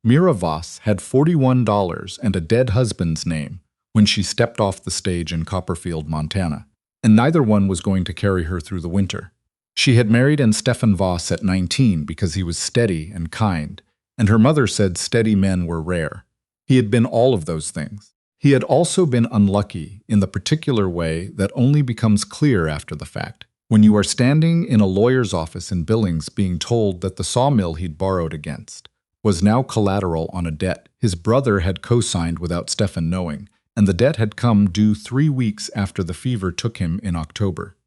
Mira Voss had $41 and a dead husband's name when she stepped off the stage in Copperfield, Montana, and neither one was going to carry her through the winter. She had married Stefan Voss at 19 because he was steady and kind, and her mother said steady men were rare. He had been all of those things. He had also been unlucky in the particular way that only becomes clear after the fact, when you are standing in a lawyer's office in Billings being told that the sawmill he'd borrowed against was now collateral on a debt his brother had co-signed without Stefan knowing, and the debt had come due 3 weeks after the fever took him in October.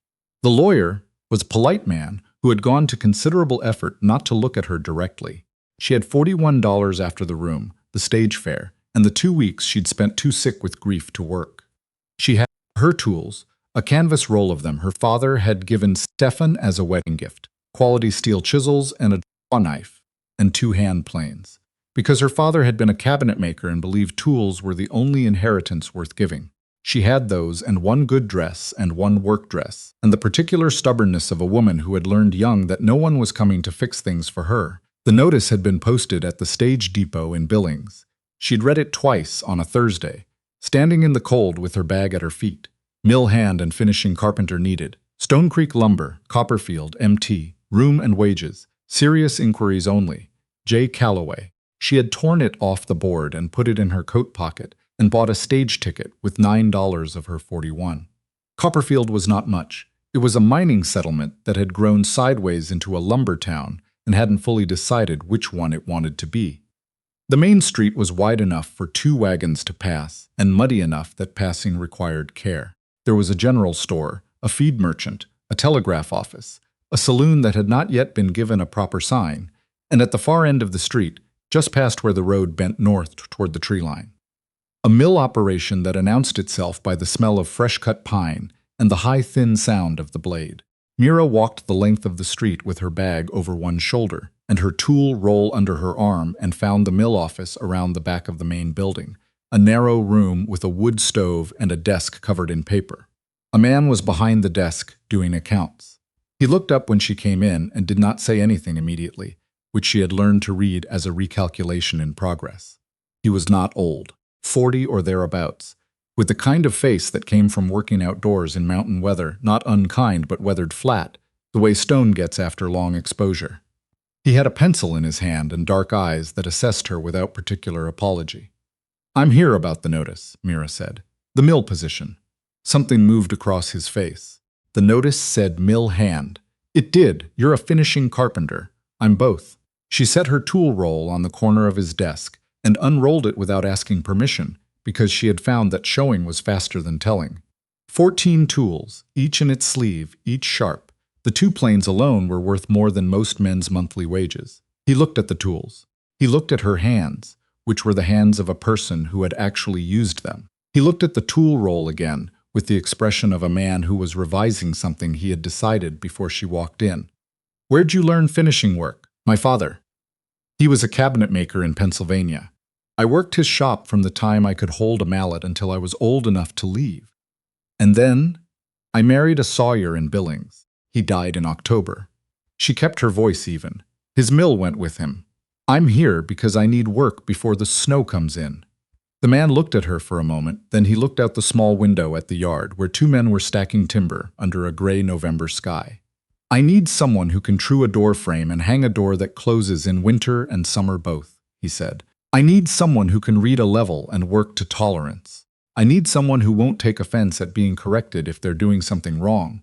The lawyer was a polite man who had gone to considerable effort not to look at her directly. She had $41 after the room, the stage fare, and the 2 weeks she'd spent too sick with grief to work. She had her tools, a canvas roll of them her father had given Stefan as a wedding gift, quality steel chisels and a draw knife, and 2 hand planes, because her father had been a cabinet maker and believed tools were the only inheritance worth giving. She had those and 1 good dress and 1 work dress, and the particular stubbornness of a woman who had learned young that no one was coming to fix things for her. The notice had been posted at the stage depot in Billings. She'd read it twice on a Thursday, standing in the cold with her bag at her feet. Mill hand and finishing carpenter needed. Stone Creek Lumber, Copperfield, MT, room and wages, serious inquiries only. J. Calloway. She had torn it off the board and put it in her coat pocket and bought a stage ticket with $9 of her 41. Copperfield was not much. It was a mining settlement that had grown sideways into a lumber town and hadn't fully decided which one it wanted to be. The main street was wide enough for 2 wagons to pass and muddy enough that passing required care. There was a general store, a feed merchant, a telegraph office, a saloon that had not yet been given a proper sign, and at the far end of the street, just past where the road bent north toward the tree line, a mill operation that announced itself by the smell of fresh-cut pine and the high, thin sound of the blade. Mira walked the length of the street with her bag over one shoulder and her tool roll under her arm and found the mill office around the back of the main building, a narrow room with a wood stove and a desk covered in paper. A man was behind the desk doing accounts. He looked up when she came in and did not say anything immediately, which she had learned to read as a recalculation in progress. He was not old, 40 or thereabouts, with the kind of face that came from working outdoors in mountain weather, not unkind but weathered flat, the way stone gets after long exposure. He had a pencil in his hand and dark eyes that assessed her without particular apology. "I'm here about the notice," Mira said. "The mill position." Something moved across his face. The notice said mill hand. It did. "You're a finishing carpenter." "I'm both." She set her tool roll on the corner of his desk and unrolled it without asking permission, because she had found that showing was faster than telling. 14 tools, each in its sleeve, each sharp. The 2 planes alone were worth more than most men's monthly wages. He looked at the tools. He looked at her hands, which were the hands of a person who had actually used them. He looked at the tool roll again, with the expression of a man who was revising something he had decided before she walked in. "Where'd you learn finishing work?" "My father. He was a cabinet maker in Pennsylvania. I worked his shop from the time I could hold a mallet until I was old enough to leave. And then I married a sawyer in Billings. He died in October." She kept her voice even. "His mill went with him. I'm here because I need work before the snow comes in." The man looked at her for a moment, then he looked out the small window at the yard where 2 men were stacking timber under a gray November sky. "I need someone who can true a door frame and hang a door that closes in winter and summer both," he said. "I need someone who can read a level and work to tolerance. I need someone who won't take offense at being corrected if they're doing something wrong,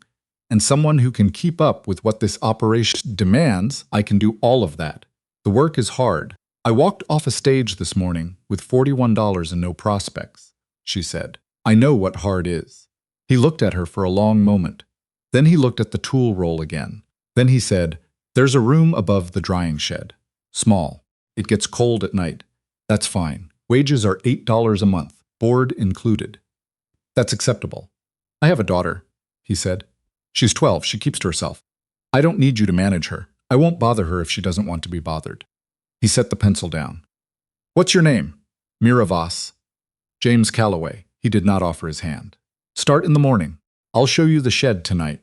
and someone who can keep up with what this operation demands. I can do all of that. The work is hard. I walked off a stage this morning with $41 and no prospects," she said. "I know what hard is." He looked at her for a long moment. Then he looked at the tool roll again. Then he said, "There's a room above the drying shed. Small. It gets cold at night. That's fine. Wages are $8 a month, board included." "That's acceptable." "I have a daughter," he said. "She's 12. She keeps to herself. I don't need you to manage her. I won't bother her if she doesn't want to be bothered." He set the pencil down. "What's your name?" "Mira Voss." "James Calloway." He did not offer his hand. "Start in the morning. I'll show you the shed tonight."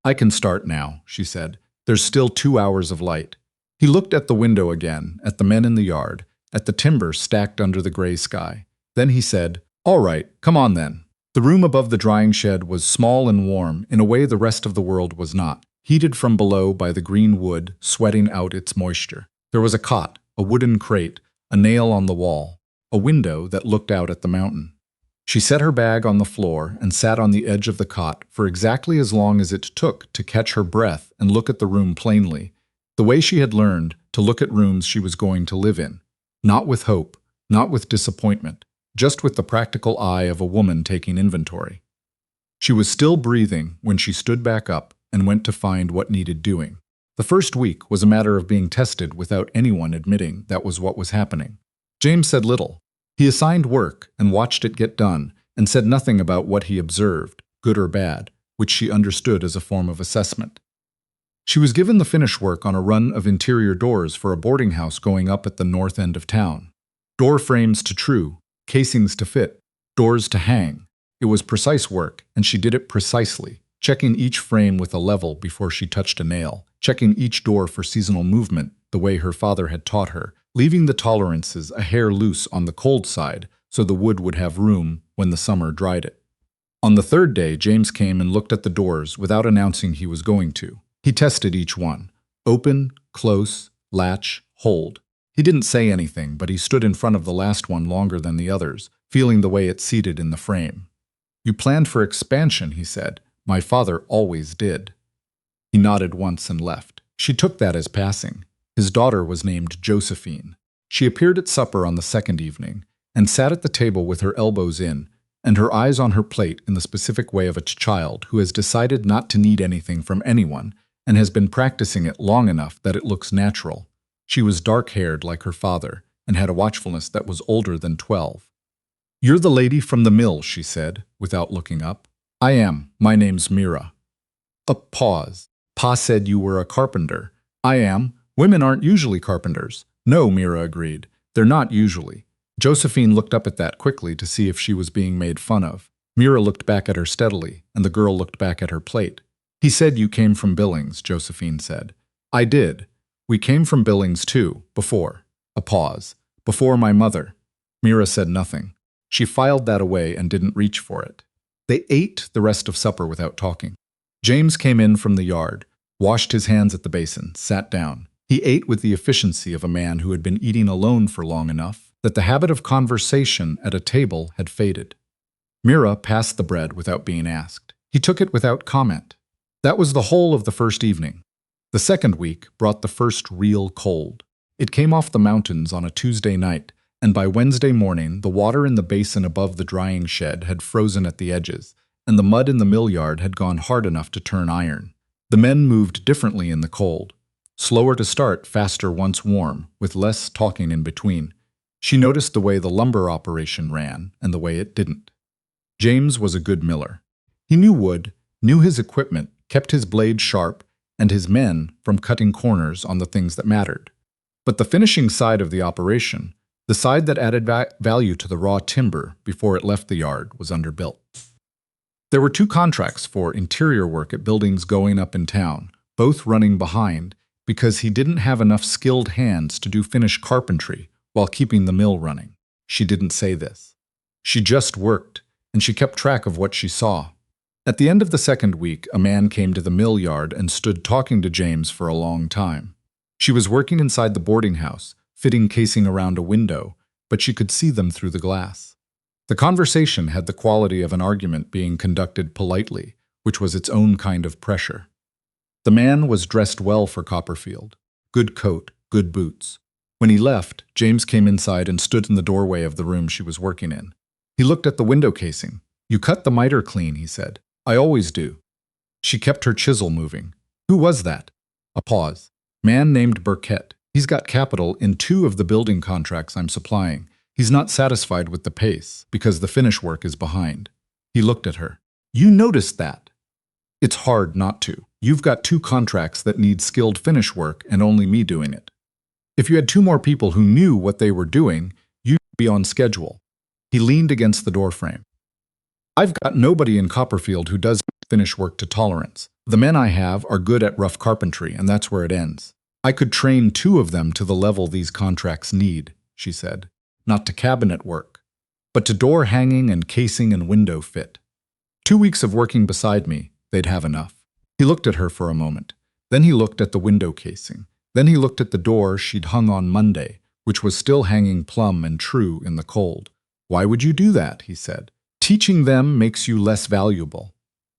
"I can start now," she said. "There's still 2 hours of light." He looked at the window again, at the men in the yard, at the timber stacked under the gray sky. Then he said, "All right, come on then." The room above the drying shed was small and warm in a way the rest of the world was not, heated from below by the green wood sweating out its moisture. There was a cot, a wooden crate, a nail on the wall, a window that looked out at the mountain. She set her bag on the floor and sat on the edge of the cot for exactly as long as it took to catch her breath and look at the room plainly, the way she had learned to look at rooms she was going to live in. Not with hope, not with disappointment, just with the practical eye of a woman taking inventory. She was still breathing when she stood back up and went to find what needed doing. The first week was a matter of being tested without anyone admitting that was what was happening. James said little. He assigned work and watched it get done and said nothing about what he observed, good or bad, which she understood as a form of assessment. She was given the finish work on a run of interior doors for a boarding house going up at the north end of town. Door frames to true, casings to fit, doors to hang. It was precise work, and she did it precisely, checking each frame with a level before she touched a nail, checking each door for seasonal movement the way her father had taught her, leaving the tolerances a hair loose on the cold side so the wood would have room when the summer dried it. On the third day, James came and looked at the doors without announcing he was going to. He tested each one. Open, close, latch, hold. He didn't say anything, but he stood in front of the last one longer than the others, feeling the way it seated in the frame. "You planned for expansion," he said. "My father always did." He nodded once and left. She took that as passing. His daughter was named Josephine. She appeared at supper on the second evening, and sat at the table with her elbows in, and her eyes on her plate in the specific way of a child who has decided not to need anything from anyone and has been practicing it long enough that it looks natural. She was dark-haired like her father, and had a watchfulness that was older than 12. "You're the lady from the mill," she said, without looking up. "I am. My name's Mira." A pause. "Pa said you were a carpenter." "I am. Women aren't usually carpenters." "No," Mira agreed. "They're not usually." Josephine looked up at that quickly to see if she was being made fun of. Mira looked back at her steadily, and the girl looked back at her plate. "He said you came from Billings," Josephine said. "I did. We came from Billings too, before." A pause. "Before my mother." Mira said nothing. She filed that away and didn't reach for it. They ate the rest of supper without talking. James came in from the yard, washed his hands at the basin, sat down. He ate with the efficiency of a man who had been eating alone for long enough that the habit of conversation at a table had faded. Mira passed the bread without being asked. He took it without comment. That was the whole of the first evening. The second week brought the first real cold. It came off the mountains on a Tuesday night, and by Wednesday morning the water in the basin above the drying shed had frozen at the edges, and the mud in the mill yard had gone hard enough to turn iron. The men moved differently in the cold. Slower to start, faster once warm, with less talking in between. She noticed the way the lumber operation ran and the way it didn't. James was a good miller. He knew wood, knew his equipment, kept his blade sharp, and his men from cutting corners on the things that mattered. But the finishing side of the operation, the side that added value to the raw timber before it left the yard, was underbuilt. There were 2 contracts for interior work at buildings going up in town, both running behind because he didn't have enough skilled hands to do finish carpentry while keeping the mill running. She didn't say this. She just worked, and she kept track of what she saw. At the end of the second week, a man came to the mill yard and stood talking to James for a long time. She was working inside the boarding house, fitting casing around a window, but she could see them through the glass. The conversation had the quality of an argument being conducted politely, which was its own kind of pressure. The man was dressed well for Copperfield. Good coat, good boots. When he left, James came inside and stood in the doorway of the room she was working in. He looked at the window casing. "You cut the miter clean," he said. "I always do." She kept her chisel moving. "Who was that?" A pause. "Man named Burkett. He's got capital in 2 of the building contracts I'm supplying. He's not satisfied with the pace, because the finish work is behind." He looked at her. "You noticed that?" "It's hard not to. You've got 2 contracts that need skilled finish work and only me doing it. If you had 2 more people who knew what they were doing, you'd be on schedule." He leaned against the doorframe. "I've got nobody in Copperfield who does finish work to tolerance. The men I have are good at rough carpentry, and that's where it ends. I could train 2 of them to the level these contracts need." she said. Not to cabinet work, but to door hanging and casing and window fit. 2 weeks of working beside me, they'd have enough. He looked at her for a moment. Then he looked at the window casing. Then he looked at the door she'd hung on Monday, which was still hanging plumb and true in the cold. Why would you do that? He said. Teaching them makes you less valuable.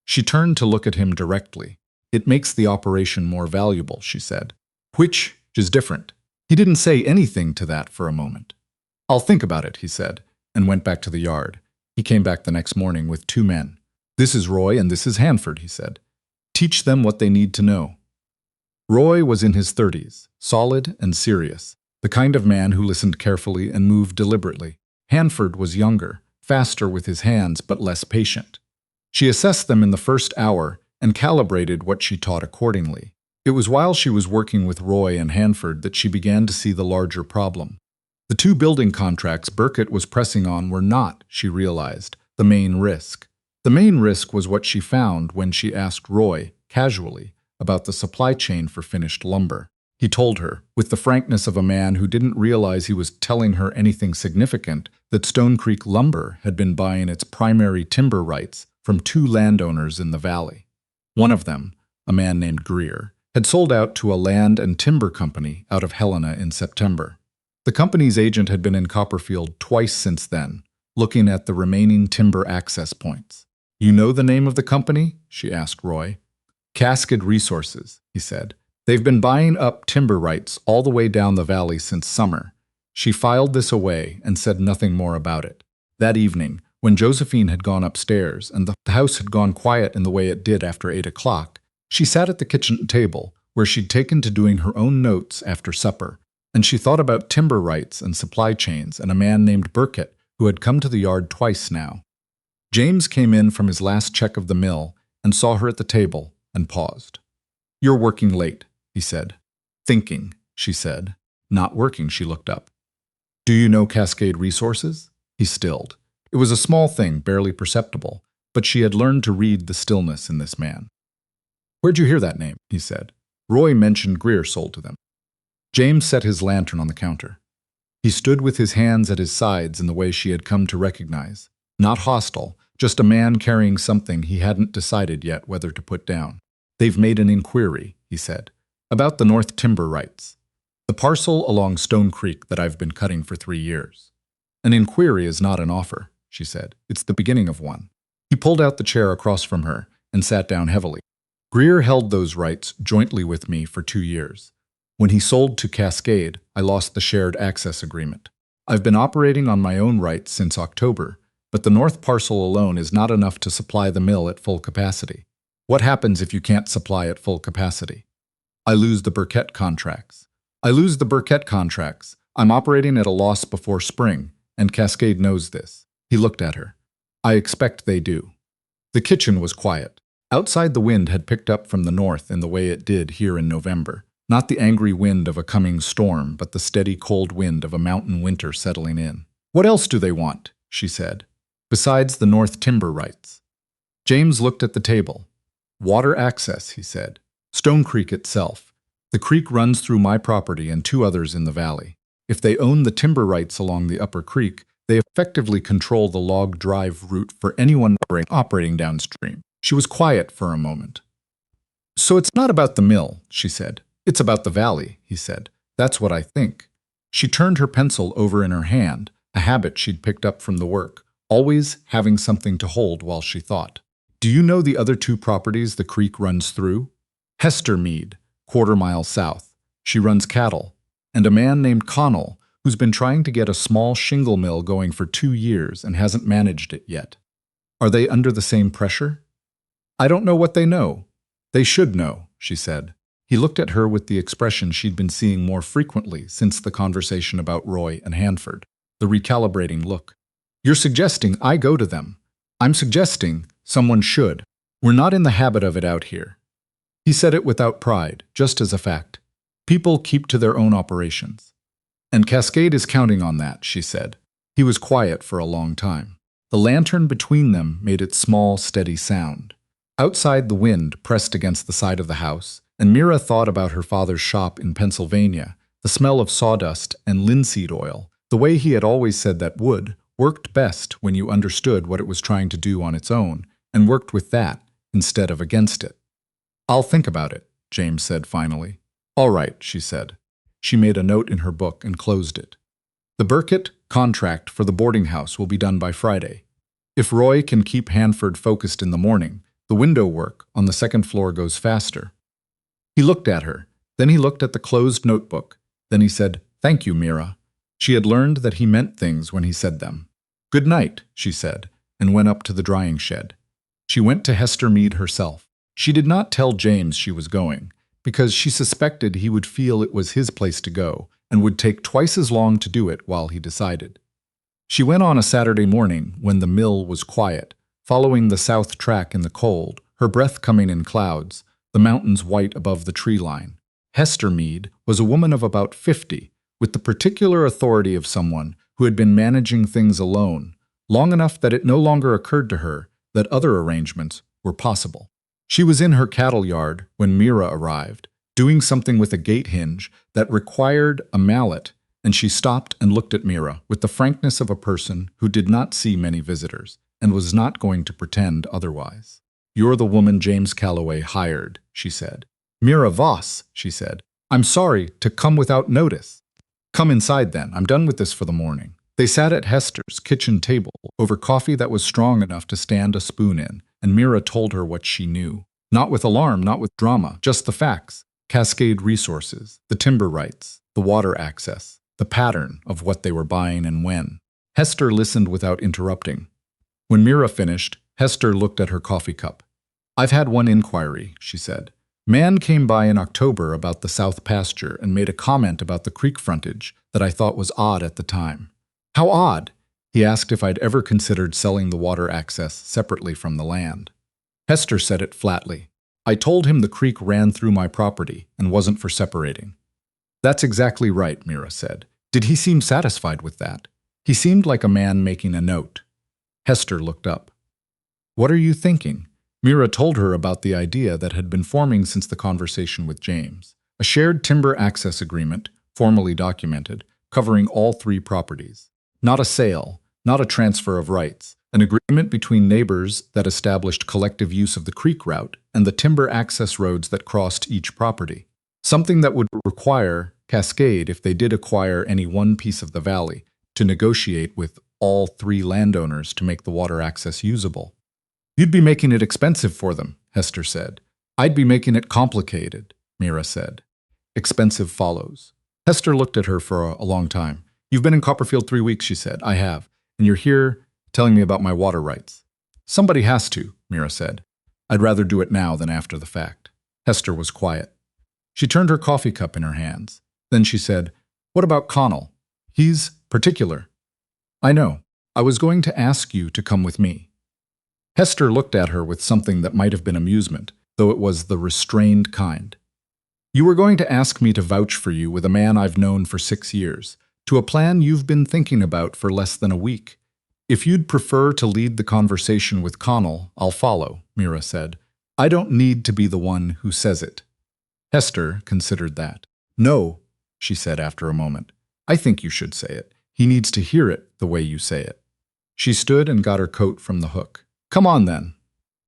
She turned to look at him directly. It makes the operation more valuable, she said. Which is different. He didn't say anything to that for a moment. I'll think about it, he said, and went back to the yard. He came back the next morning with 2 men. This is Roy and this is Hanford, he said. Teach them what they need to know. Roy was in his 30s, solid and serious, the kind of man who listened carefully and moved deliberately. Hanford was younger, faster with his hands but less patient. She assessed them in the first hour and calibrated what she taught accordingly. It was while she was working with Roy and Hanford that she began to see the larger problem. The 2 building contracts Burkett was pressing on were not, she realized, the main risk. The main risk was what she found when she asked Roy, casually, about the supply chain for finished lumber. He told her, with the frankness of a man who didn't realize he was telling her anything significant, that Stone Creek Lumber had been buying its primary timber rights from 2 landowners in the valley. One of them, a man named Greer, had sold out to a land and timber company out of Helena in September. The company's agent had been in Copperfield twice since then, looking at the remaining timber access points. You know the name of the company? She asked Roy. Cascade Resources, he said. They've been buying up timber rights all the way down the valley since summer. She filed this away and said nothing more about it. That evening, when Josephine had gone upstairs and the house had gone quiet in the way it did after 8 o'clock, she sat at the kitchen table where she'd taken to doing her own notes after supper, and she thought about timber rights and supply chains and a man named Burkett who had come to the yard twice now. James came in from his last check of the mill and saw her at the table and paused. You're working late, he said. Thinking, she said. Not working, she looked up. Do you know Cascade Resources? He stilled. It was a small thing, barely perceptible, but she had learned to read the stillness in this man. Where'd you hear that name? He said. Roy mentioned Greer sold to them. James set his lantern on the counter. He stood with his hands at his sides in the way she had come to recognize. Not hostile, just a man carrying something he hadn't decided yet whether to put down. They've made an inquiry, he said, about the North Timber rights. The parcel along Stone Creek that I've been cutting for 3 years. An inquiry is not an offer, she said. It's the beginning of one. He pulled out the chair across from her and sat down heavily. Greer held those rights jointly with me for 2 years. When he sold to Cascade, I lost the shared access agreement. I've been operating on my own rights since October, but the north parcel alone is not enough to supply the mill at full capacity. What happens if you can't supply at full capacity? I lose the Burkett contracts. I'm operating at a loss before spring, and Cascade knows this. He looked at her. I expect they do. The kitchen was quiet. Outside, the wind had picked up from the north in the way it did here in November. Not the angry wind of a coming storm, but the steady cold wind of a mountain winter settling in. What else do they want? She said. Besides the North Timber rights. James looked at the table. Water access, he said. Stone Creek itself. The creek runs through my property and 2 others in the valley. If they own the timber rights along the upper creek, they effectively control the log drive route for anyone operating downstream. She was quiet for a moment. So it's not about the mill, she said. It's about the valley, he said. That's what I think. She turned her pencil over in her hand, a habit she'd picked up from the work, always having something to hold while she thought. Do you know the other 2 properties the creek runs through? Hester Mead, 1/4 mile south. She runs cattle. And a man named Connell, who's been trying to get a small shingle mill going for 2 years and hasn't managed it yet. Are they under the same pressure? I don't know what they know. They should know, she said. He looked at her with the expression she'd been seeing more frequently since the conversation about Roy and Hanford, the recalibrating look. You're suggesting I go to them. I'm suggesting someone should. We're not in the habit of it out here. He said it without pride, just as a fact. People keep to their own operations. And Cascade is counting on that, she said. He was quiet for a long time. The lantern between them made its small, steady sound. Outside, the wind pressed against the side of the house, and Mira thought about her father's shop in Pennsylvania, the smell of sawdust and linseed oil, The way he had always said that wood worked best when you understood what it was trying to do on its own and worked with that instead of against it. "I'll think about it," James said finally. "All right," she said. She made a note in her book and closed it. "The Burkett contract for the boarding house will be done by Friday. If Roy can keep Hanford focused in the morning, the window work on the second floor goes faster." He looked at her. Then he looked at the closed notebook. Then he said, "Thank you, Mira." She had learned that he meant things when he said them. "Good night," she said, and went up to the drying shed. She went to Hester Mead herself. She did not tell James she was going, because she suspected he would feel it was his place to go, and would take twice as long to do it while he decided. She went on a Saturday morning when the mill was quiet, following the south track in the cold, her breath coming in clouds, the mountains white above the tree line. Hester Mead was a woman of about 50, with the particular authority of someone who had been managing things alone, long enough that it no longer occurred to her that other arrangements were possible. She was in her cattle yard when Mira arrived, doing something with a gate hinge that required a mallet, and she stopped and looked at Mira with the frankness of a person who did not see many visitors and was not going to pretend otherwise. "You're the woman James Calloway hired," she said. "Mira Voss," she said. "I'm sorry to come without notice." "Come inside then. I'm done with this for the morning." They sat at Hester's kitchen table over coffee that was strong enough to stand a spoon in, and Mira told her what she knew. Not with alarm, not with drama, just the facts. Cascade Resources, the timber rights, the water access, the pattern of what they were buying and when. Hester listened without interrupting. When Mira finished, Hester looked at her coffee cup. "I've had one inquiry," she said. "Man came by in October about the south pasture and made a comment about the creek frontage that I thought was odd at the time." "How odd?" He asked if I'd ever considered selling the water access separately from the land. Hester said it flatly. "I told him the creek ran through my property and wasn't for separating." "That's exactly right," Mira said. "Did he seem satisfied with that?" "He seemed like a man making a note." Hester looked up. "What are you thinking?" Mira told her about the idea that had been forming since the conversation with James. A shared timber access agreement, formally documented, covering all three properties. Not a sale, not a transfer of rights. An agreement between neighbors that established collective use of the creek route and the timber access roads that crossed each property. Something that would require Cascade, if they did acquire any one piece of the valley, to negotiate with all three landowners to make the water access usable. "You'd be making it expensive for them," Hester said. "I'd be making it complicated," Mira said. "Expensive follows." Hester looked at her for a long time. "You've been in Copperfield 3 weeks," she said. "I have. And you're here telling me about my water rights." "Somebody has to," Mira said. "I'd rather do it now than after the fact." Hester was quiet. She turned her coffee cup in her hands. Then she said, "What about Connell? He's particular." "I know. I was going to ask you to come with me." Hester looked at her with something that might have been amusement, though it was the restrained kind. "You were going to ask me to vouch for you with a man I've known for 6 years, to a plan you've been thinking about for less than a week. If you'd prefer to lead the conversation with Connell, I'll follow," Mira said. "I don't need to be the one who says it." Hester considered that. "No," she said after a moment. "I think you should say it. He needs to hear it the way you say it." She stood and got her coat from the hook. "Come on, then.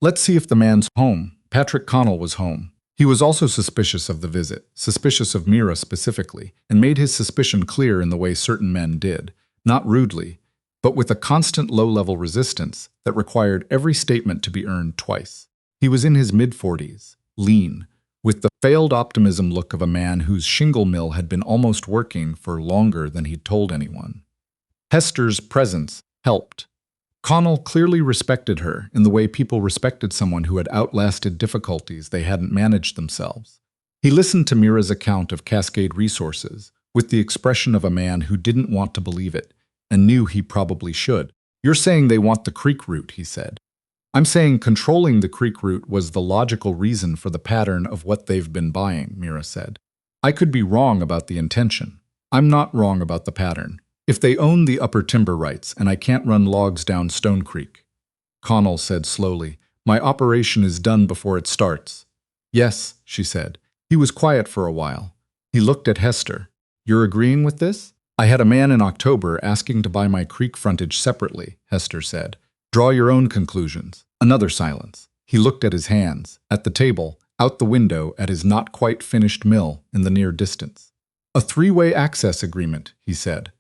Let's see if the man's home." Patrick Connell was home. He was also suspicious of the visit, suspicious of Mira specifically, and made his suspicion clear in the way certain men did, not rudely, but with a constant low-level resistance that required every statement to be earned twice. He was in his mid-40s, lean, with the failed optimism look of a man whose shingle mill had been almost working for longer than he'd told anyone. Hester's presence helped. Connell clearly respected her in the way people respected someone who had outlasted difficulties they hadn't managed themselves. He listened to Mira's account of Cascade Resources with the expression of a man who didn't want to believe it and knew he probably should. "You're saying they want the creek route," he said. "I'm saying controlling the creek route was the logical reason for the pattern of what they've been buying," Mira said. "I could be wrong about the intention. I'm not wrong about the pattern. If they own the upper timber rights and I can't run logs down Stone Creek." Connell said slowly, "My operation is done before it starts." "Yes," she said. He was quiet for a while. He looked at Hester. "You're agreeing with this?" I had a man in October asking to buy my creek frontage separately, Hester said. Draw your own conclusions. Another silence. He looked at his hands, at the table, out the window, at his not-quite-finished mill in the near distance. A three-way access agreement, he said.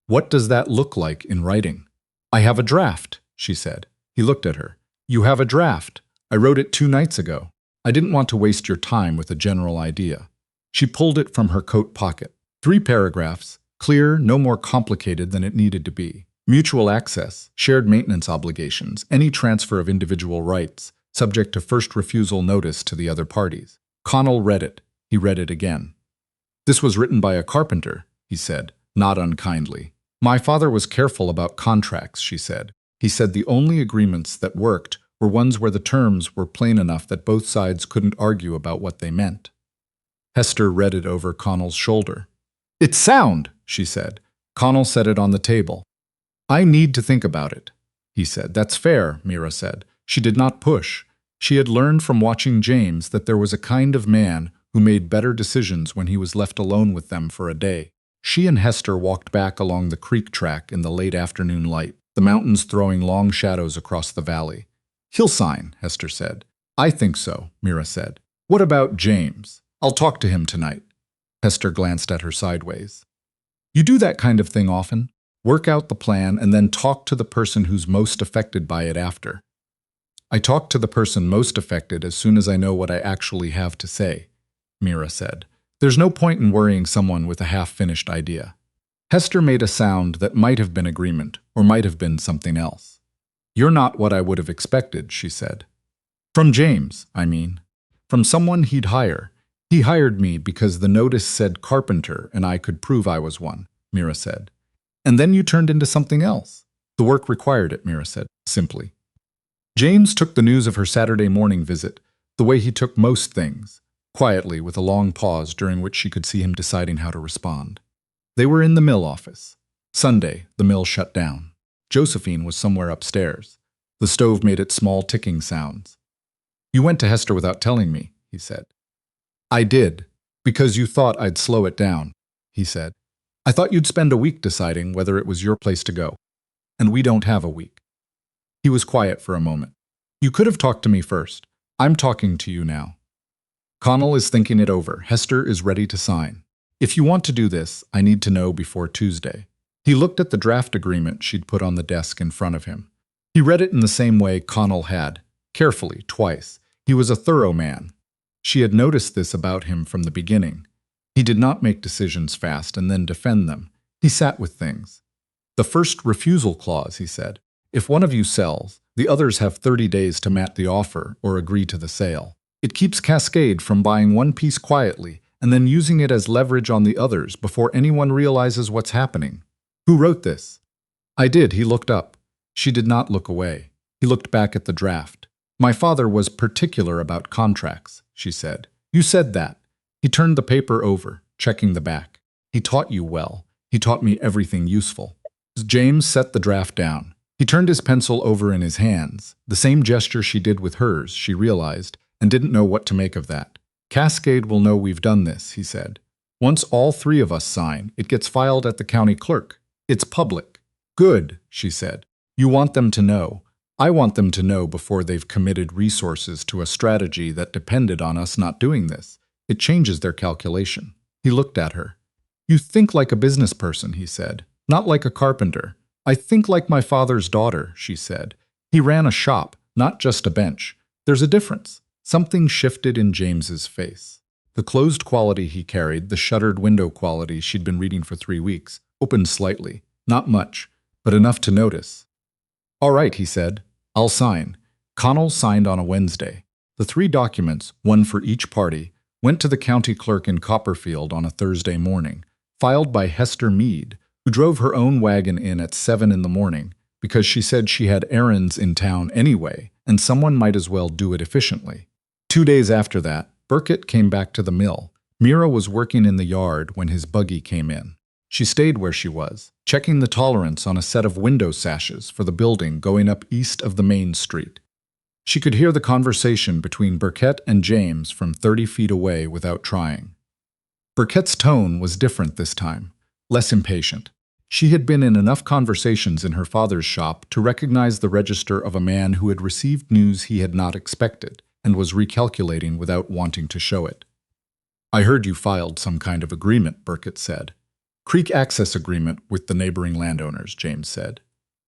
What does that look like in writing? I have a draft, she said. He looked at her. You have a draft. I wrote it 2 nights ago. I didn't want to waste your time with a general idea. She pulled it from her coat pocket. 3 paragraphs, clear, no more complicated than it needed to be. Mutual access, shared maintenance obligations, any transfer of individual rights, subject to first refusal notice to the other parties. Connell read it. He read it again. This was written by a carpenter, he said, not unkindly. My father was careful about contracts, she said. He said the only agreements that worked were ones where the terms were plain enough that both sides couldn't argue about what they meant. Hester read it over Connell's shoulder. It's sound, she said. Connell set it on the table. I need to think about it, he said. That's fair, Mira said. She did not push. She had learned from watching James that there was a kind of man who made better decisions when he was left alone with them for a day. She and Hester walked back along the creek track in the late afternoon light, the mountains throwing long shadows across the valley. He'll sign, Hester said. I think so, Mira said. What about James? I'll talk to him tonight. Hester glanced at her sideways. You do that kind of thing often? Work out the plan and then talk to the person who's most affected by it after. I talk to the person most affected as soon as I know what I actually have to say, Mira said. There's no point in worrying someone with a half-finished idea. Hester made a sound that might have been agreement, or might have been something else. You're not what I would have expected, she said. From James, I mean. From someone he'd hire. He hired me because the notice said Carpenter and I could prove I was one, Mira said. And then you turned into something else. The work required it, Mira said, simply. James took the news of her Saturday morning visit the way he took most things, quietly with a long pause during which she could see him deciding how to respond. They were in the mill office. Sunday, the mill shut down. Josephine was somewhere upstairs. The stove made its small ticking sounds. You went to Hester without telling me, he said. I did, because you thought I'd slow it down, he said. I thought you'd spend a week deciding whether it was your place to go. And we don't have a week. He was quiet for a moment. You could have talked to me first. I'm talking to you now. Connell is thinking it over. Hester is ready to sign. If you want to do this, I need to know before Tuesday. He looked at the draft agreement she'd put on the desk in front of him. He read it in the same way Connell had, carefully, twice. He was a thorough man. She had noticed this about him from the beginning. He did not make decisions fast and then defend them. He sat with things. The first refusal clause, he said. If one of you sells, the others have 30 days to mat the offer or agree to the sale. It keeps Cascade from buying one piece quietly and then using it as leverage on the others before anyone realizes what's happening. Who wrote this? I did. He looked up. She did not look away. He looked back at the draft. My father was particular about contracts, she said. You said that. He turned the paper over, checking the back. He taught you well. He taught me everything useful. James set the draft down. He turned his pencil over in his hands, the same gesture she did with hers, she realized, and didn't know what to make of that. Cascade will know we've done this, he said. Once all 3 of us sign, it gets filed at the county clerk. It's public. Good, she said. You want them to know. I want them to know before they've committed resources to a strategy that depended on us not doing this. It changes their calculation. He looked at her. You think like a business person, he said, not like a carpenter. I think like my father's daughter, she said. He ran a shop, not just a bench. There's a difference. Something shifted in James's face. The closed quality he carried, the shuttered window quality she'd been reading for 3 weeks, opened slightly. Not much, but enough to notice. All right, he said. I'll sign. Connell signed on a Wednesday. The 3 documents, one for each party, went to the county clerk in Copperfield on a Thursday morning, filed by Hester Meade, who drove her own wagon in at 7 in the morning because she said she had errands in town anyway, and someone might as well do it efficiently. 2 days after that, Burkett came back to the mill. Mira was working in the yard when his buggy came in. She stayed where she was, checking the tolerance on a set of window sashes for the building going up east of the main street. She could hear the conversation between Burkett and James from 30 feet away without trying. Burkett's tone was different this time. less impatient. She had been in enough conversations in her father's shop to recognize the register of a man who had received news he had not expected and was recalculating without wanting to show it. "I heard you filed some kind of agreement," Burkett said. "Creek access agreement with the neighboring landowners," James said.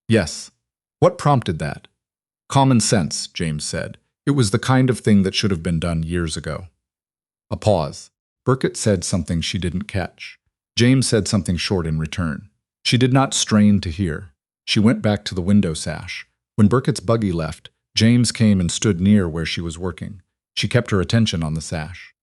"Yes." "What prompted that?" "Common sense," James said. "It was the kind of thing that should have been done years ago." A pause. Burkett said something she didn't catch. James said something short in return. She did not strain to hear. She went back to the window sash. When Burkett's buggy left, James came and stood near where she was working. She kept her attention on the sash.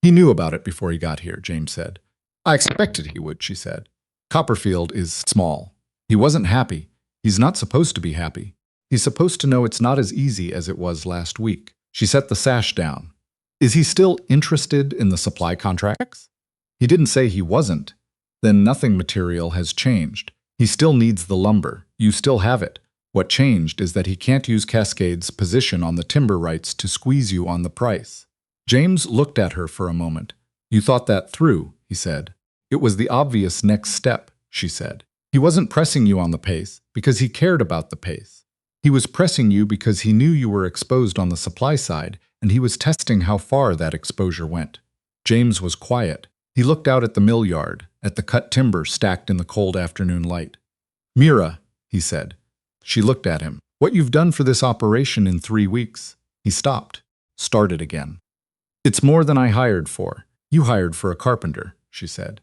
"He knew about it before he got here," James said. "I expected he would," she said. "Copperfield is small. He wasn't happy. He's not supposed to be happy. He's supposed to know it's not as easy as it was last week." She set the sash down. "Is he still interested in the supply contracts?" "He didn't say he wasn't." "Then nothing material has changed. He still needs the lumber. You still have it. What changed is that he can't use Cascade's position on the timber rights to squeeze you on the price." James looked at her for a moment. "You thought that through," he said. "It was the obvious next step," she said. "He wasn't pressing you on the pace because he cared about the pace. He was pressing you because he knew you were exposed on the supply side, and he was testing how far that exposure went." James was quiet. He looked out at the mill yard, at the cut timber stacked in the cold afternoon light. "Mira," he said. She looked at him. "What you've done for this operation in 3 weeks." He stopped, started again. "It's more than I hired for. You hired for a carpenter," she said.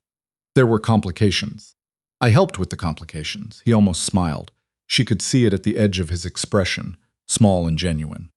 "There were complications." "I helped with the complications." He almost smiled. She could see it at the edge of his expression, small and genuine.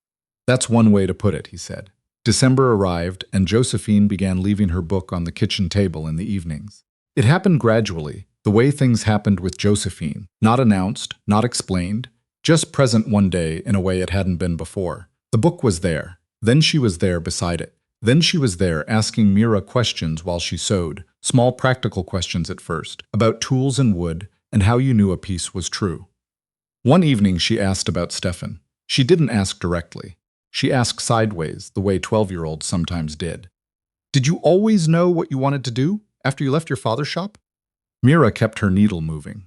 "That's one way to put it," he said. December arrived, and Josephine began leaving her book on the kitchen table in the evenings. It happened gradually, the way things happened with Josephine, not announced, not explained, just present one day in a way it hadn't been before. The book was there. Then she was there beside it. Then she was there asking Mira questions while she sewed, small practical questions at first, about tools and wood, and how you knew a piece was true. One evening she asked about Stefan. She didn't ask directly. She asked sideways, the way 12-year-olds sometimes did. "Did you always know what you wanted to do after you left your father's shop?" Mira kept her needle moving.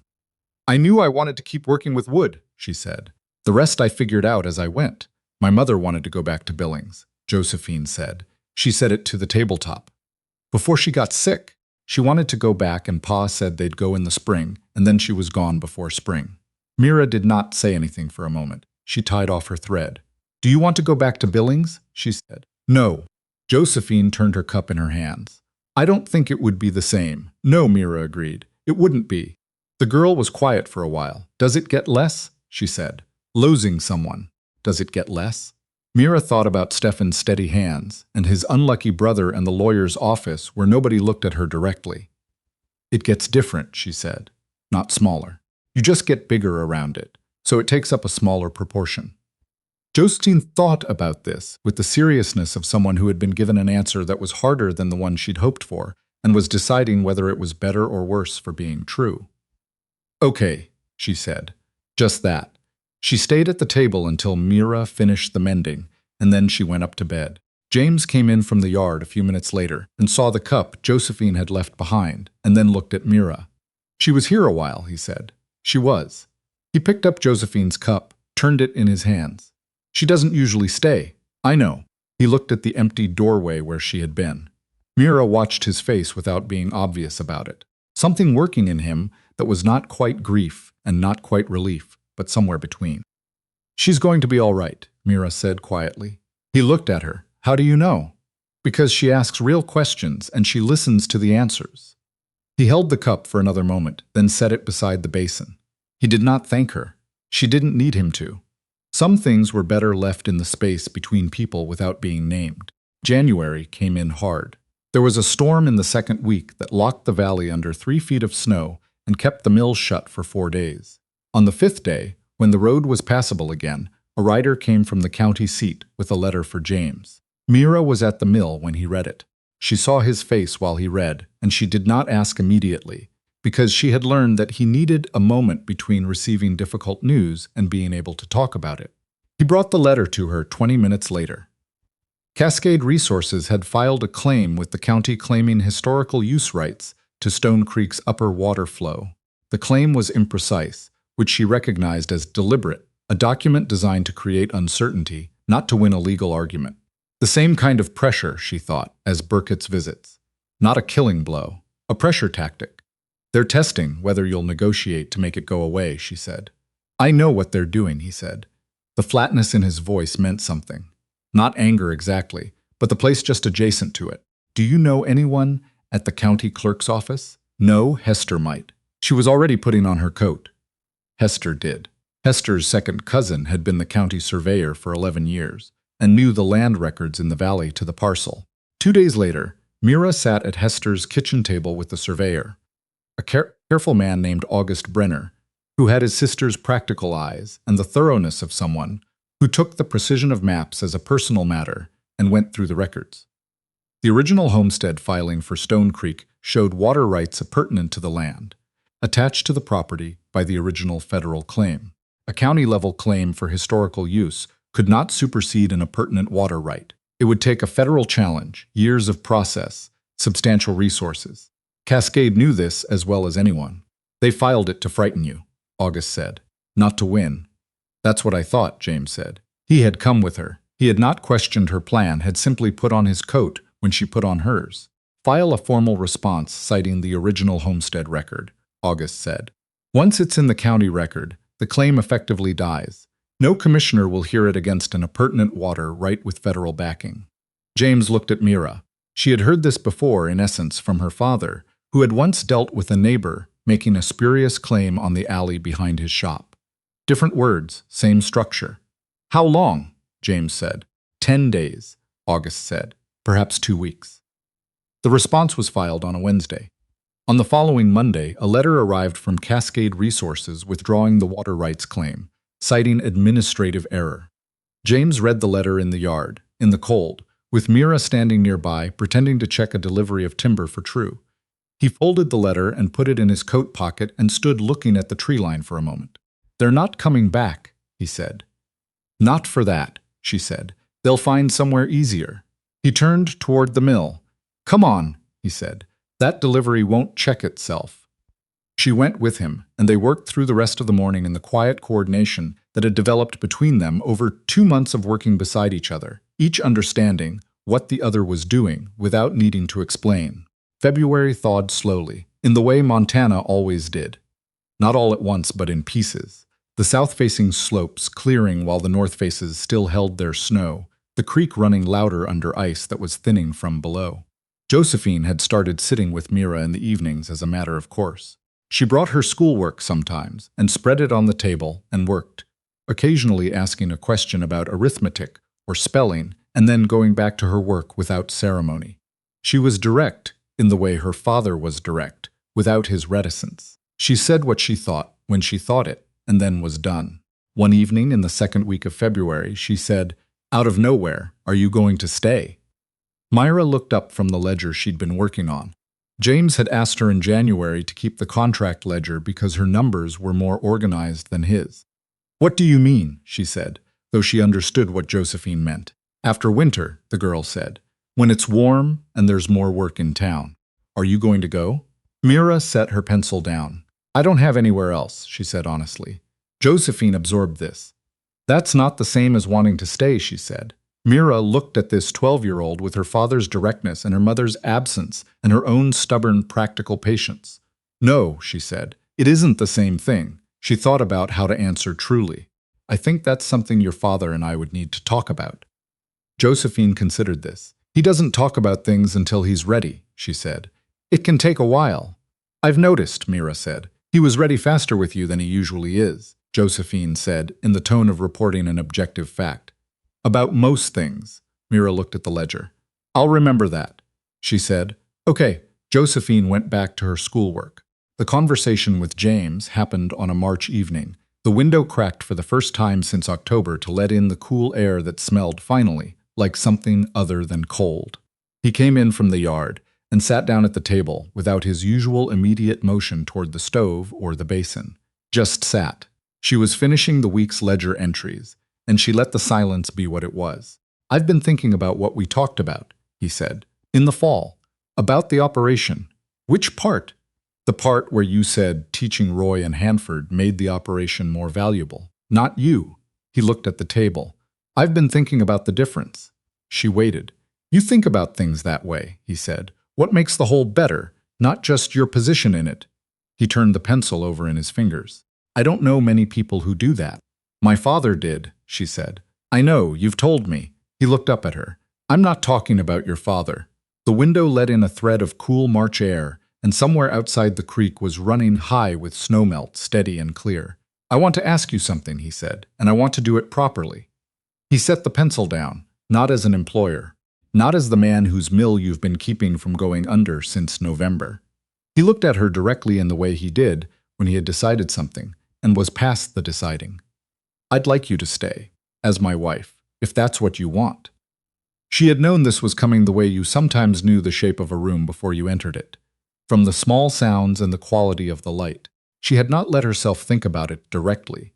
"I knew I wanted to keep working with wood," she said. "The rest I figured out as I went. My mother wanted to go back to Billings," Josephine said. She said it to the tabletop. "Before she got sick, she wanted to go back, and Pa said they'd go in the spring, and then she was gone before spring." Mira did not say anything for a moment. She tied off her thread. "Do you want to go back to Billings?" she said. "No." Josephine turned her cup in her hands. "I don't think it would be the same." "No," Mira agreed. "It wouldn't be." The girl was quiet for a while. "Does it get less?" she said. "Losing someone. Does it get less?" Mira thought about Stefan's steady hands and his unlucky brother and the lawyer's office where nobody looked at her directly. "It gets different," she said. "Not smaller. You just get bigger around it, so it takes up a smaller proportion." Josephine thought about this with the seriousness of someone who had been given an answer that was harder than the one she'd hoped for and was deciding whether it was better or worse for being true. "Okay," she said. Just that. She stayed at the table until Mira finished the mending, and then she went up to bed. James came in from the yard a few minutes later and saw the cup Josephine had left behind, and then looked at Mira. "She was here a while," he said. "She was." He picked up Josephine's cup, turned it in his hands. "She doesn't usually stay." "I know." He looked at the empty doorway where she had been. Mira watched his face without being obvious about it. Something working in him that was not quite grief and not quite relief, but somewhere between. "She's going to be all right," Mira said quietly. He looked at her. "How do you know?" "Because she asks real questions and she listens to the answers." He held the cup for another moment, then set it beside the basin. He did not thank her. She didn't need him to. Some things were better left in the space between people without being named. January came in hard. There was a storm in the second week that locked the valley under 3 feet of snow and kept the mills shut for 4 days. On the 5th day, when the road was passable again, a rider came from the county seat with a letter for James. Mira was at the mill when he read it. She saw his face while he read, and she did not ask immediately, because she had learned that he needed a moment between receiving difficult news and being able to talk about it. He brought the letter to her 20 minutes later. Cascade Resources had filed a claim with the county claiming historical use rights to Stone Creek's upper water flow. The claim was imprecise, which she recognized as deliberate, a document designed to create uncertainty, not to win a legal argument. The same kind of pressure, she thought, as Burkett's visits. Not a killing blow, a pressure tactic. They're testing whether you'll negotiate to make it go away, she said. I know what they're doing, he said. The flatness in his voice meant something. Not anger exactly, but the place just adjacent to it. Do you know anyone at the county clerk's office? No, Hester might. She was already putting on her coat. Hester did. Hester's second cousin had been the county surveyor for 11 years and knew the land records in the valley to the parcel. 2 days later, Mira sat at Hester's kitchen table with the surveyor, a careful man named August Brenner, who had his sister's practical eyes and the thoroughness of someone who took the precision of maps as a personal matter and went through the records. The original homestead filing for Stone Creek showed water rights appurtenant to the land, attached to the property by the original federal claim. A county-level claim for historical use could not supersede an appurtenant water right. It would take a federal challenge, years of process, substantial resources. Cascade knew this as well as anyone. They filed it to frighten you, August said, not to win. That's what I thought, James said. He had come with her. He had not questioned her plan, had simply put on his coat when she put on hers. File a formal response citing the original homestead record, August said. Once it's in the county record, the claim effectively dies. No commissioner will hear it against an appurtenant water right with federal backing. James looked at Mira. She had heard this before, in essence, from her father, who had once dealt with a neighbor making a spurious claim on the alley behind his shop. Different words, same structure. How long? James said. 10 days, August said. Perhaps 2 weeks. The response was filed on a Wednesday. On the following Monday, a letter arrived from Cascade Resources withdrawing the water rights claim, citing administrative error. James read the letter in the yard, in the cold, with Mira standing nearby, pretending to check a delivery of timber for True. He folded the letter and put it in his coat pocket and stood looking at the tree line for a moment. They're not coming back, he said. Not for that, she said. They'll find somewhere easier. He turned toward the mill. Come on, he said. That delivery won't check itself. She went with him, and they worked through the rest of the morning in the quiet coordination that had developed between them over 2 months of working beside each other, each understanding what the other was doing without needing to explain. February thawed slowly, in the way Montana always did. Not all at once, but in pieces. The south-facing slopes clearing while the north faces still held their snow, the creek running louder under ice that was thinning from below. Josephine had started sitting with Mira in the evenings as a matter of course. She brought her schoolwork sometimes and spread it on the table and worked, occasionally asking a question about arithmetic or spelling and then going back to her work without ceremony. She was direct in the way her father was direct, without his reticence. She said what she thought when she thought it, and then was done. One evening in the second week of February, she said, "Out of nowhere, are you going to stay?" Myra looked up from the ledger she'd been working on. James had asked her in January to keep the contract ledger because her numbers were more organized than his. "What do you mean?" she said, though she understood what Josephine meant. "After winter," the girl said, "when it's warm and there's more work in town. Are you going to go?" Mira set her pencil down. "I don't have anywhere else," she said honestly. Josephine absorbed this. "That's not the same as wanting to stay," she said. Mira looked at this 12-year-old with her father's directness and her mother's absence and her own stubborn, practical patience. "No," she said, "it isn't the same thing." She thought about how to answer truly. "I think that's something your father and I would need to talk about." Josephine considered this. "He doesn't talk about things until he's ready," she said. "It can take a while." "I've noticed," Mira said. "He was ready faster with you than he usually is," Josephine said, in the tone of reporting an objective fact. "About most things." Mira looked at the ledger. "I'll remember that," she said. "Okay." Josephine went back to her schoolwork. The conversation with James happened on a March evening. The window cracked for the first time since October to let in the cool air that smelled, finally, like something other than cold. He came in from the yard and sat down at the table without his usual immediate motion toward the stove or the basin. Just sat. She was finishing the week's ledger entries, and she let the silence be what it was. "I've been thinking about what we talked about," he said. "In the fall. About the operation." "Which part?" The part where you said teaching Roy and Hanford made the operation more valuable. Not you. He looked at the table. I've been thinking about the difference. She waited. You think about things that way, he said. What makes the whole better, not just your position in it? He turned the pencil over in his fingers. I don't know many people who do that. My father did, she said. I know, you've told me. He looked up at her. I'm not talking about your father. The window let in a thread of cool March air, and somewhere outside the creek was running high with snowmelt, steady and clear. I want to ask you something, he said, and I want to do it properly. He set the pencil down, not as an employer, not as the man whose mill you've been keeping from going under since November. He looked at her directly in the way he did when he had decided something, and was past the deciding. I'd like you to stay, as my wife, if that's what you want. She had known this was coming the way you sometimes knew the shape of a room before you entered it. From the small sounds and the quality of the light, she had not let herself think about it directly,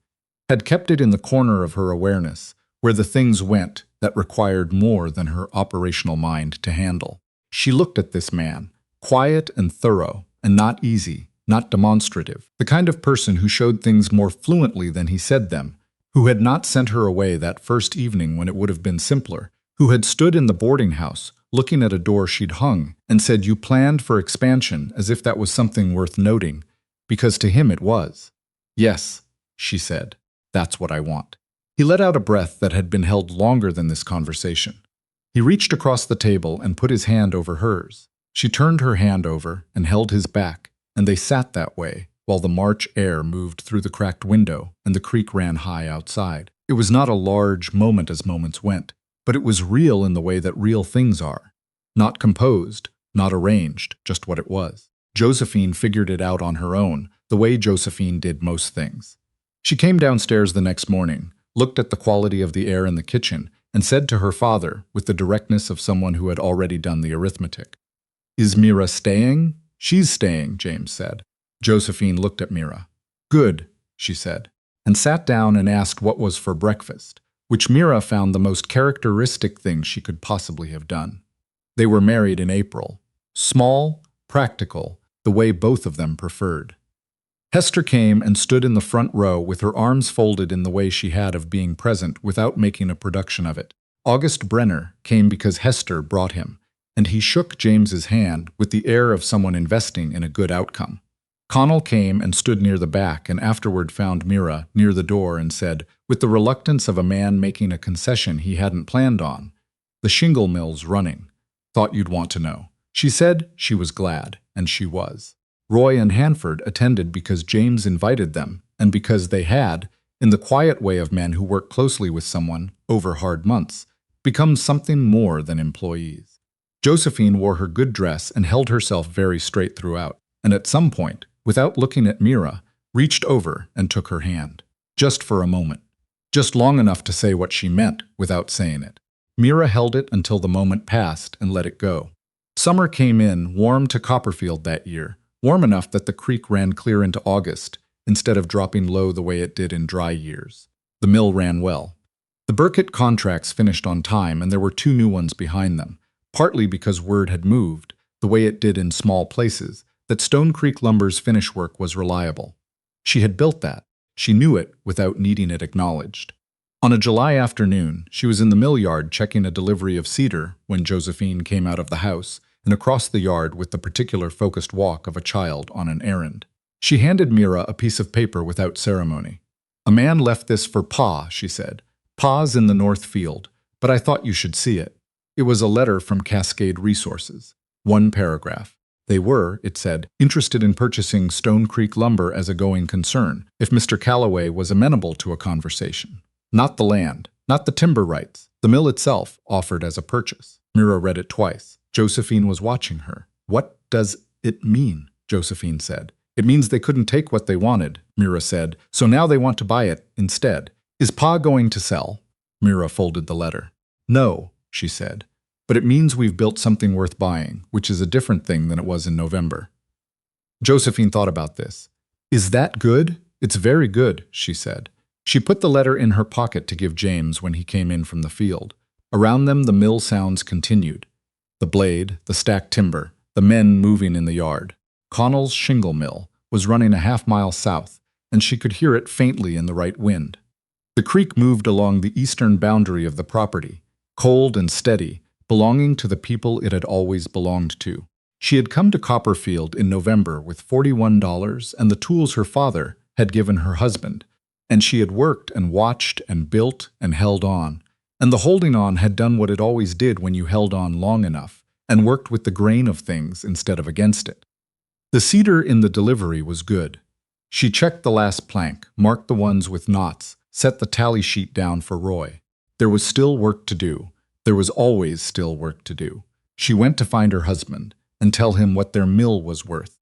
had kept it in the corner of her awareness, where the things went that required more than her operational mind to handle. She looked at this man, quiet and thorough, and not easy, not demonstrative, the kind of person who showed things more fluently than he said them, who had not sent her away that first evening when it would have been simpler, who had stood in the boarding house, looking at a door she'd hung, and said you planned for expansion as if that was something worth noting, because to him it was. Yes, she said, that's what I want. He let out a breath that had been held longer than this conversation. He reached across the table and put his hand over hers. She turned her hand over and held his back, and they sat that way while the March air moved through the cracked window and the creek ran high outside. It was not a large moment as moments went, but it was real in the way that real things are. Not composed, not arranged, just what it was. Josephine figured it out on her own, the way Josephine did most things. She came downstairs the next morning, looked at the quality of the air in the kitchen, and said to her father, with the directness of someone who had already done the arithmetic, Is Mira staying? She's staying, James said. Josephine looked at Mira. Good, she said, and sat down and asked what was for breakfast, which Mira found the most characteristic thing she could possibly have done. They were married in April. Small, practical, the way both of them preferred. Hester came and stood in the front row with her arms folded in the way she had of being present without making a production of it. August Brenner came because Hester brought him, and he shook James's hand with the air of someone investing in a good outcome. Connell came and stood near the back and afterward found Mira near the door and said, with the reluctance of a man making a concession he hadn't planned on, The shingle mill's running. Thought you'd want to know. She said she was glad, and she was. Roy and Hanford attended because James invited them, and because they had, in the quiet way of men who work closely with someone over hard months, become something more than employees. Josephine wore her good dress and held herself very straight throughout, and at some point, without looking at Mira, reached over and took her hand. Just for a moment. Just long enough to say what she meant without saying it. Mira held it until the moment passed and let it go. Summer came in warm to Copperfield that year, warm enough that the creek ran clear into August, instead of dropping low the way it did in dry years. The mill ran well. The Burkett contracts finished on time, and there were 2 new ones behind them, partly because word had moved, the way it did in small places, that Stone Creek Lumber's finish work was reliable. She had built that. She knew it without needing it acknowledged. On a July afternoon, she was in the mill yard checking a delivery of cedar when Josephine came out of the house and across the yard with the particular focused walk of a child on an errand. She handed Mira a piece of paper without ceremony. A man left this for Pa, she said. Pa's in the North Field, but I thought you should see it. It was a letter from Cascade Resources. 1 paragraph. They were, it said, interested in purchasing Stone Creek Lumber as a going concern, if Mr. Calloway was amenable to a conversation. Not the land, not the timber rights, the mill itself offered as a purchase. Mira read it twice. Josephine was watching her. What does it mean? Josephine said. It means they couldn't take what they wanted, Mira said, so now they want to buy it instead. Is Pa going to sell? Mira folded the letter. No, she said. But it means we've built something worth buying, which is a different thing than it was in November. Josephine thought about this. Is that good? It's very good, she said. She put the letter in her pocket to give James when he came in from the field. Around them the mill sounds continued. The blade, the stacked timber, the men moving in the yard. Connell's shingle mill was running a half-mile south, and she could hear it faintly in the right wind. The creek moved along the eastern boundary of the property, cold and steady, belonging to the people it had always belonged to. She had come to Copperfield in November with $41 and the tools her father had given her husband, and she had worked and watched and built and held on. And the holding on had done what it always did when you held on long enough and worked with the grain of things instead of against it. The cedar in the delivery was good. She checked the last plank, marked the ones with knots, set the tally sheet down for Roy. There was still work to do. There was always still work to do. She went to find her husband and tell him what their mill was worth.